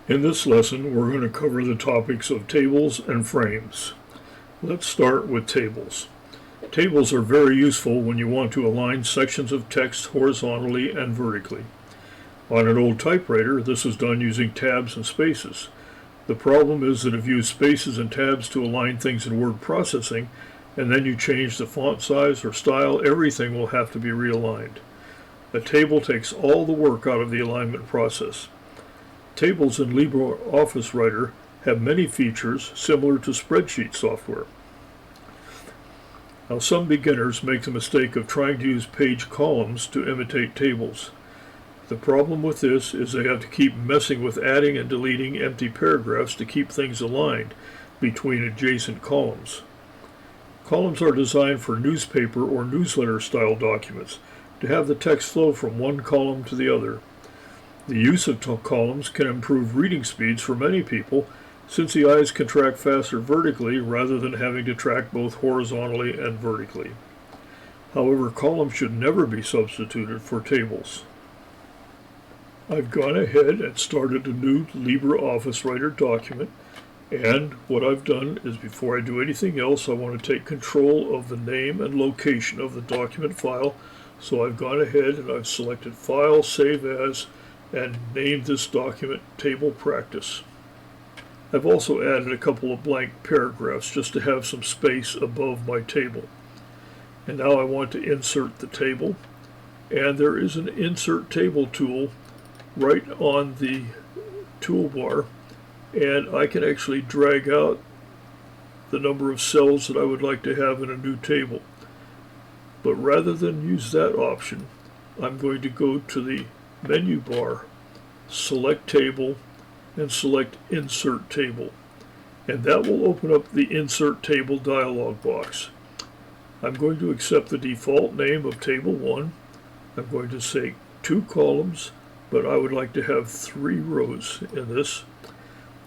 In this lesson, we're going to cover the topics of tables and frames. Let's start with tables. Tables are very useful when you want to align sections of text horizontally and vertically. On an old typewriter, this was done using tabs and spaces. The problem is that if you use spaces and tabs to align things in word processing, and then you change the font size or style, everything will have to be realigned. A table takes all the work out of the alignment process. Tables in LibreOffice Writer have many features similar to spreadsheet software. Now, some beginners make the mistake of trying to use page columns to imitate tables. The problem with this is they have to keep messing with adding and deleting empty paragraphs to keep things aligned between adjacent columns. Columns are designed for newspaper or newsletter style documents to have the text flow from one column to the other. The use of columns can improve reading speeds for many people since the eyes can track faster vertically rather than having to track both horizontally and vertically. However, columns should never be substituted for tables. I've gone ahead and started a new LibreOffice Writer document, and what I've done is before I do anything else, I want to take control of the name and location of the document file. So I've gone ahead and I've selected File, Save As, and named this document Table Practice. I've also added a couple of blank paragraphs just to have some space above my table. And now I want to insert the table, and there is an Insert Table tool right on the toolbar, and I can actually drag out the number of cells that I would like to have in a new table. But rather than use that option, I'm going to go to the menu bar, select Table, and select Insert Table. And that will open up the Insert Table dialog box. I'm going to accept the default name of Table 1. I'm going to say 2 columns, but I would like to have 3 rows in this.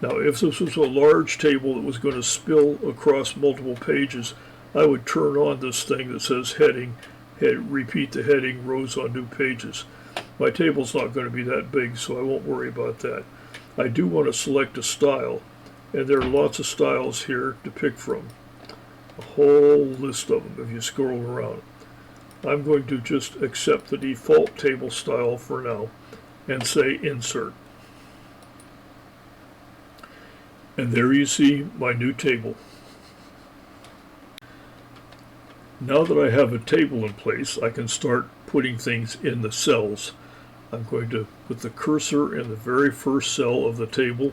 Now, if this was a large table that was going to spill across multiple pages, I would turn on this thing that says heading, repeat the heading, rows on new pages. My table's not going to be that big, so I won't worry about that. I do want to select a style, and there are lots of styles here to pick from. A whole list of them if you scroll around. I'm going to just accept the default table style for now and say Insert. And there you see my new table. Now that I have a table in place, I can start putting things in the cells. I'm going to put the cursor in the very first cell of the table,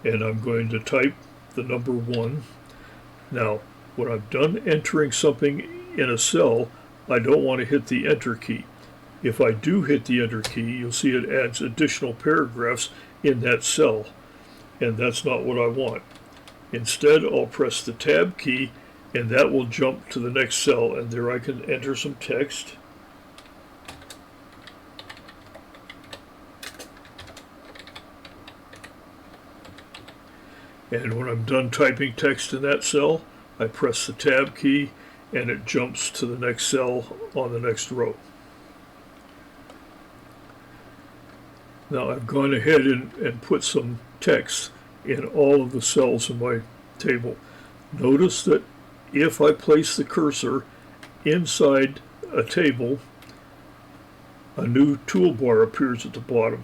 and I'm going to type the number 1. Now, when I'm done entering something in a cell, I don't want to hit the Enter key. If I do hit the Enter key, you'll see it adds additional paragraphs in that cell, and that's not what I want. Instead, I'll press the Tab key, and that will jump to the next cell, and there I can enter some text. And when I'm done typing text in that cell, I press the Tab key, and it jumps to the next cell on the next row. Now I've gone ahead and put some text in all of the cells in my table. Notice that if I place the cursor inside a table, a new toolbar appears at the bottom,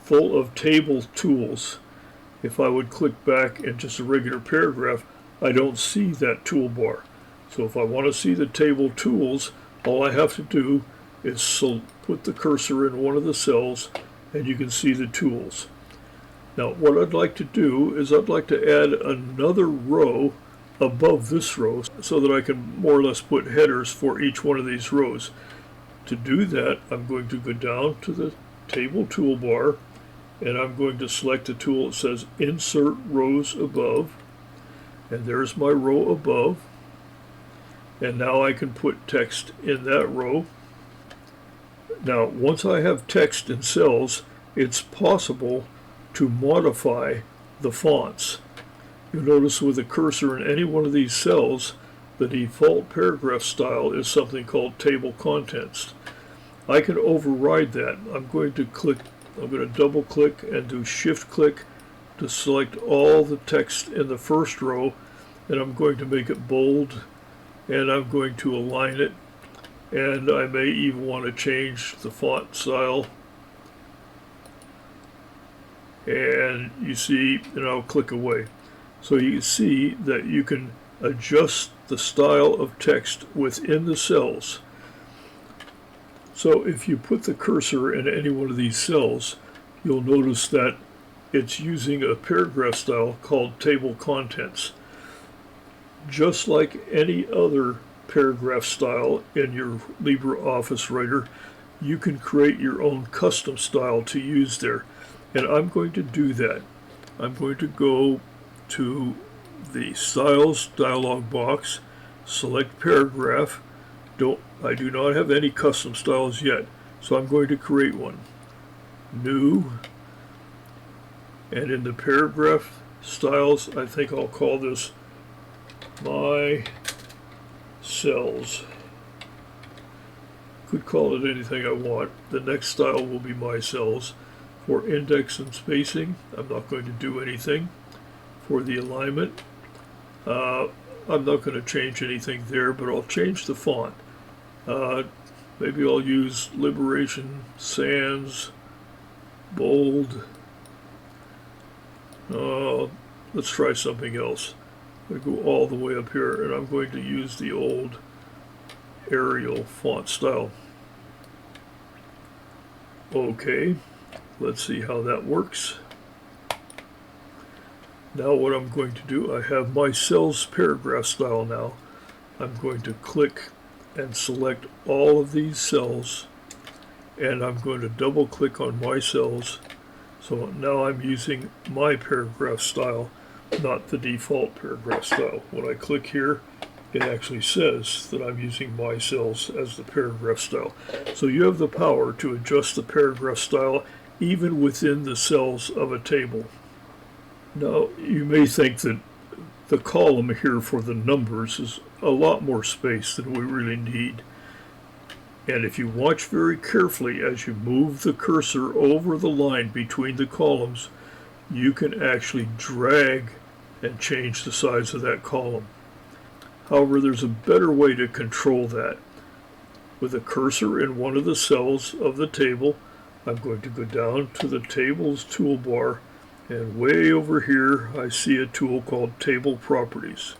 full of table tools. If I would click back in just a regular paragraph, I don't see that toolbar. So if I want to see the table tools, all I have to do is put the cursor in one of the cells, and you can see the tools. Now what I'd like to do is I'd like to add another row above this row so that I can more or less put headers for each one of these rows. To do that, I'm going to go down to the table toolbar, and I'm going to select the tool that says Insert Rows Above, and there's my row above, and now I can put text in that row. Now once I have text in cells, it's possible to modify the fonts. You'll notice with the cursor in any one of these cells, the default paragraph style is something called Table Contents. I can override that. I'm going to double click and do shift click to select all the text in the first row, and I'm going to make it bold, and I'm going to align it, and I may even want to change the font style. And you see, and I'll click away. So you can see that you can adjust the style of text within the cells. So if you put the cursor in any one of these cells, you'll notice that it's using a paragraph style called table contents. Just like any other paragraph style in your LibreOffice Writer, you can create your own custom style to use there. And I'm going to do that. I'm going to go to the Styles dialog box, select Paragraph. I do not have any custom styles yet, so I'm going to create one. New. And in the Paragraph styles, I think I'll call this My Cells. Could call it anything I want. The next style will be My Cells. For index and spacing, I'm not going to do anything. For the alignment, I'm not going to change anything there, but I'll change the font. Maybe I'll use Liberation Sans bold. Let's try something else. I'm going to go all the way up here, and I'm going to use the old Arial font style. Okay. Let's see how that works. Now what I'm going to do, I have My Cells paragraph style now. I'm going to click and select all of these cells, and I'm going to double click on My Cells. So now I'm using my paragraph style, not the default paragraph style. When I click here, it actually says that I'm using My Cells as the paragraph style. So you have the power to adjust the paragraph style even within the cells of a table. Now, you may think that the column here for the numbers is a lot more space than we really need. And if you watch very carefully as you move the cursor over the line between the columns, you can actually drag and change the size of that column. However, there's a better way to control that. With a cursor in one of the cells of the table, I'm going to go down to the Tables toolbar, and way over here I see a tool called Table Properties.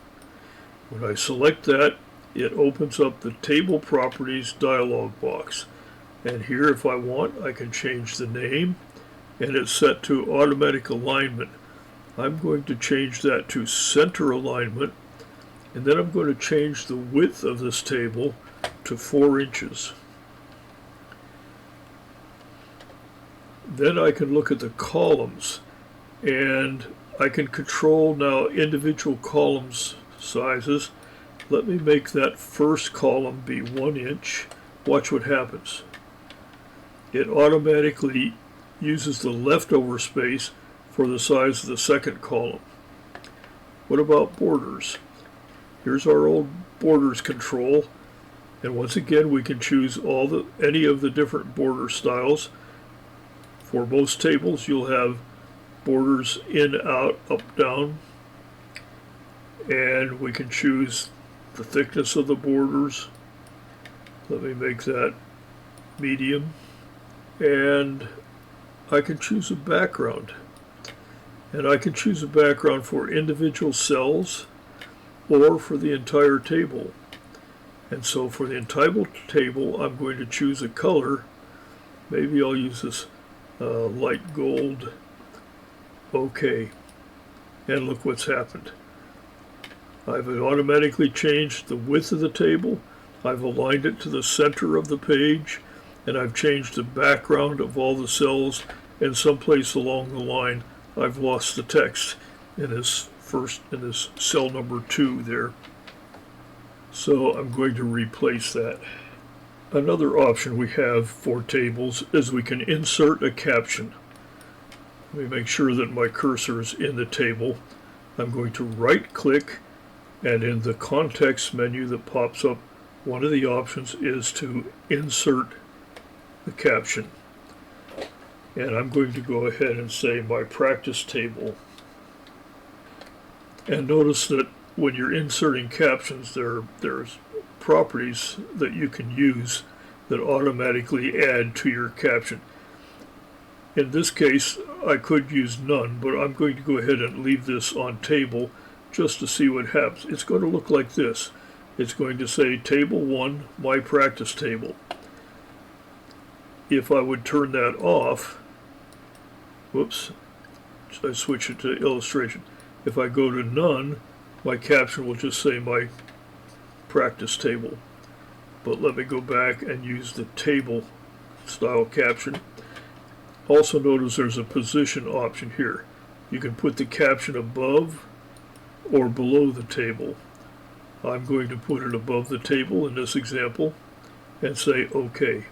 When I select that, it opens up the Table Properties dialog box. And here, if I want, I can change the name, and it's set to automatic alignment. I'm going to change that to center alignment, and then I'm going to change the width of this table to 4 inches. Then I can look at the columns, and I can control now individual columns sizes. Let me make that first column be 1 inch. Watch what happens. It automatically uses the leftover space for the size of the second column. What about borders? Here's our old borders control, and once again we can choose any of the different border styles. For most tables, you'll have borders in, out, up, down, and we can choose the thickness of the borders. Let me make that medium, and I can choose a background, and I can choose a background for individual cells or for the entire table. And so for the entire table, I'm going to choose a color. Maybe I'll use this light gold. Okay, and look what's happened. I've automatically changed the width of the table, I've aligned it to the center of the page, and I've changed the background of all the cells, and someplace along the line I've lost the text in this cell number 2 there. So I'm going to replace that. Another option we have for tables is we can insert a caption. Let me make sure that my cursor is in the table. I'm going to right click, and in the context menu that pops up, one of the options is to insert the caption. And I'm going to go ahead and say my practice table. And notice that when you're inserting captions, there's properties that you can use that automatically add to your caption. In this case, I could use none, but I'm going to go ahead and leave this on table just to see what happens. It's going to look like this. It's going to say Table 1, My Practice Table. If I would turn that off, whoops, I switch it to illustration. If I go to none, my caption will just say My Practice Table. But let me go back and use the table style caption. Also notice there's a position option here. You can put the caption above or below the table. I'm going to put it above the table in this example and say OK.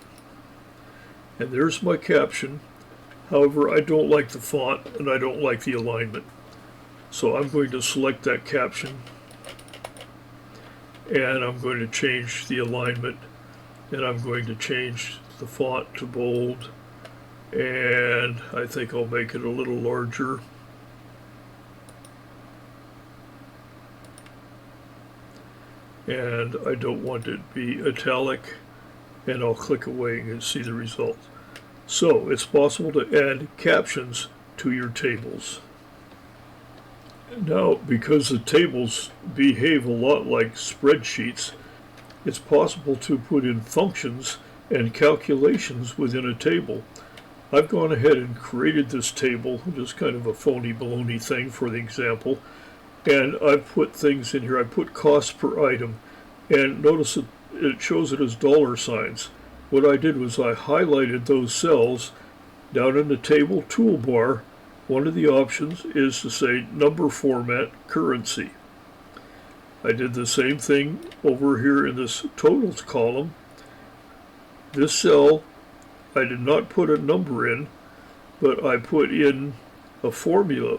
And there's my caption. However, I don't like the font and I don't like the alignment. So I'm going to select that caption and I'm going to change the alignment and I'm going to change the font to bold. And I think I'll make it a little larger. And I don't want it to be italic, and I'll click away and see the results. So it's possible to add captions to your tables. Now, because the tables behave a lot like spreadsheets, it's possible to put in functions and calculations within a table. I've gone ahead and created this table, just kind of a phony baloney thing for the example, and I've put things in here. I put cost per item, and notice that it shows it as dollar signs. What I did was I highlighted those cells down in the table toolbar. One of the options is to say number format currency. I did the same thing over here in this totals column. This cell, I did not put a number in, but I put in a formula.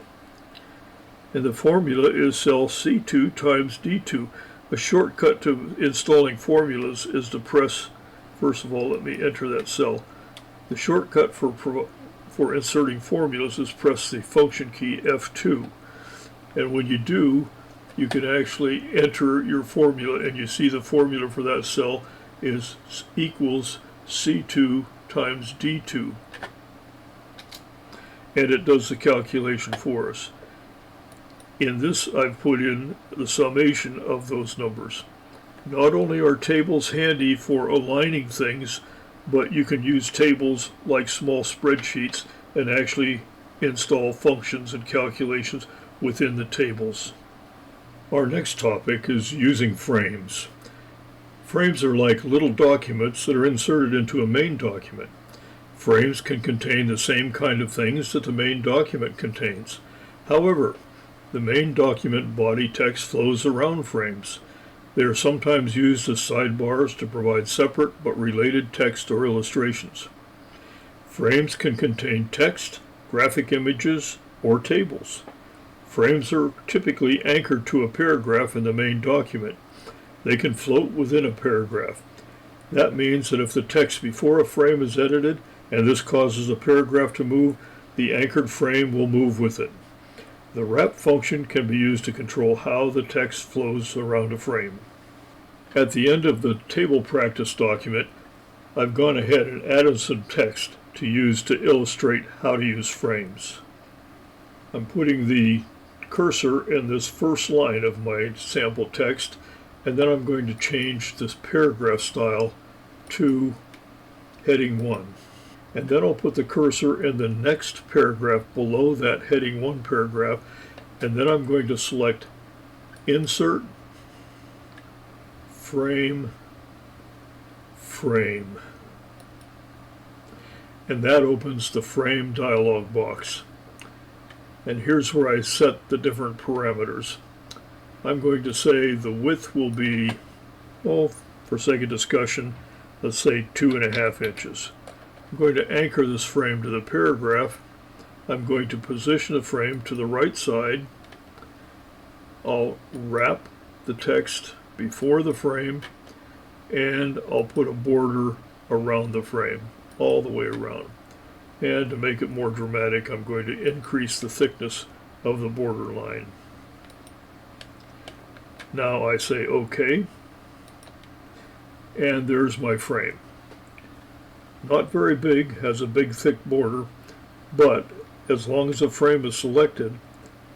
And the formula is cell C2 times D2. A shortcut to installing formulas is to press, first of all, let me enter that cell. The shortcut for inserting formulas is press the function key F2. And when you do, you can actually enter your formula, and you see the formula for that cell is equals C2 times D2, and it does the calculation for us. In this, I've put in the summation of those numbers. Not only are tables handy for aligning things, but you can use tables like small spreadsheets and actually install functions and calculations within the tables. Our next topic is using frames. Frames are like little documents that are inserted into a main document. Frames can contain the same kind of things that the main document contains. However, the main document body text flows around frames. They are sometimes used as sidebars to provide separate but related text or illustrations. Frames can contain text, graphic images, or tables. Frames are typically anchored to a paragraph in the main document. They can float within a paragraph. That means that if the text before a frame is edited and this causes a paragraph to move, the anchored frame will move with it. The wrap function can be used to control how the text flows around a frame. At the end of the table practice document, I've gone ahead and added some text to use to illustrate how to use frames. I'm putting the cursor in this first line of my sample text, and then I'm going to change this paragraph style to heading 1. And then I'll put the cursor in the next paragraph below that heading 1 paragraph, and then I'm going to select Insert, Frame, Frame. And that opens the Frame dialog box. And here's where I set the different parameters. I'm going to say the width will be, well, for sake of discussion, let's say 2.5 inches. I'm going to anchor this frame to the paragraph. I'm going to position the frame to the right side. I'll wrap the text before the frame, and I'll put a border around the frame, all the way around. And to make it more dramatic, I'm going to increase the thickness of the border line. Now I say OK, and there's my frame. Not very big, has a big thick border, but as long as the frame is selected,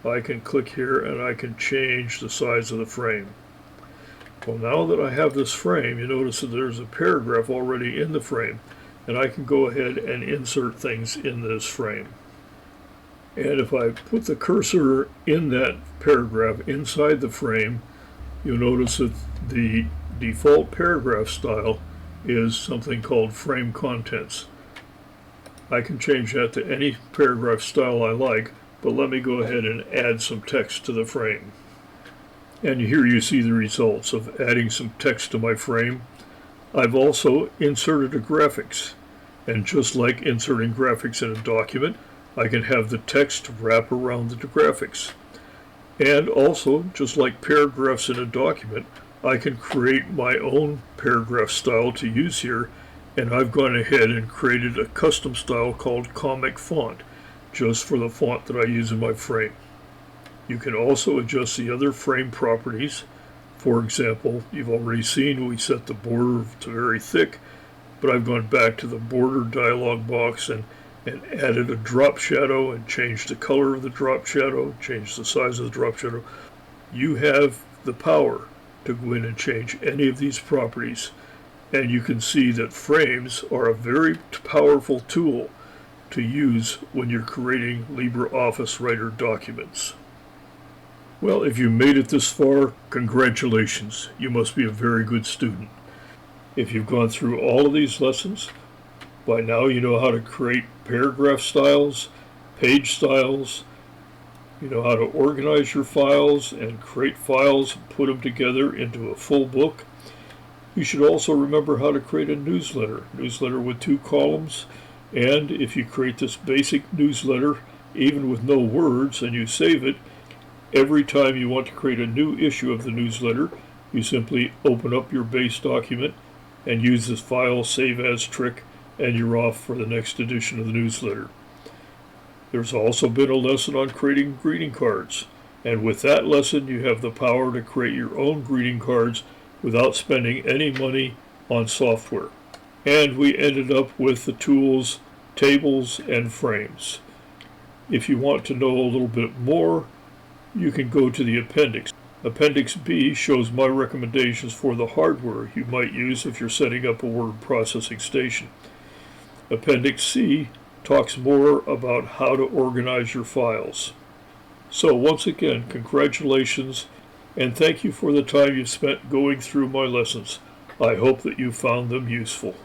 I can click here and I can change the size of the frame. Well, now that I have this frame, you notice that there's a paragraph already in the frame, and I can go ahead and insert things in this frame. And if I put the cursor in that paragraph inside the frame, you'll notice that the default paragraph style is something called frame contents. I can change that to any paragraph style I like, but let me go ahead and add some text to the frame. And here you see the results of adding some text to my frame. I've also inserted a graphics, and just like inserting graphics in a document, I can have the text wrap around the graphics. And also, just like paragraphs in a document, I can create my own paragraph style to use here, and I've gone ahead and created a custom style called Comic Font, just for the font that I use in my frame. You can also adjust the other frame properties. For example, you've already seen we set the border to very thick, but I've gone back to the border dialog box and added a drop shadow and changed the color of the drop shadow, changed the size of the drop shadow. You have the power to go in and change any of these properties, and you can see that frames are a very powerful tool to use when you're creating LibreOffice Writer documents. Well, if you made it this far, congratulations. You must be a very good student. If you've gone through all of these lessons, by now you know how to create paragraph styles, page styles, you know how to organize your files and create files and put them together into a full book. You should also remember how to create a newsletter with 2 columns. And if you create this basic newsletter, even with no words, and you save it, every time you want to create a new issue of the newsletter, you simply open up your base document and use this file save as trick, and you're off for the next edition of the newsletter. There's also been a lesson on creating greeting cards, and with that lesson you have the power to create your own greeting cards without spending any money on software. And we ended up with the tools, tables, and frames. If you want to know a little bit more, you can go to the appendix. Appendix B shows my recommendations for the hardware you might use if you're setting up a word processing station. Appendix C talks more about how to organize your files. So once again, congratulations, and thank you for the time you've spent going through my lessons. I hope that you found them useful.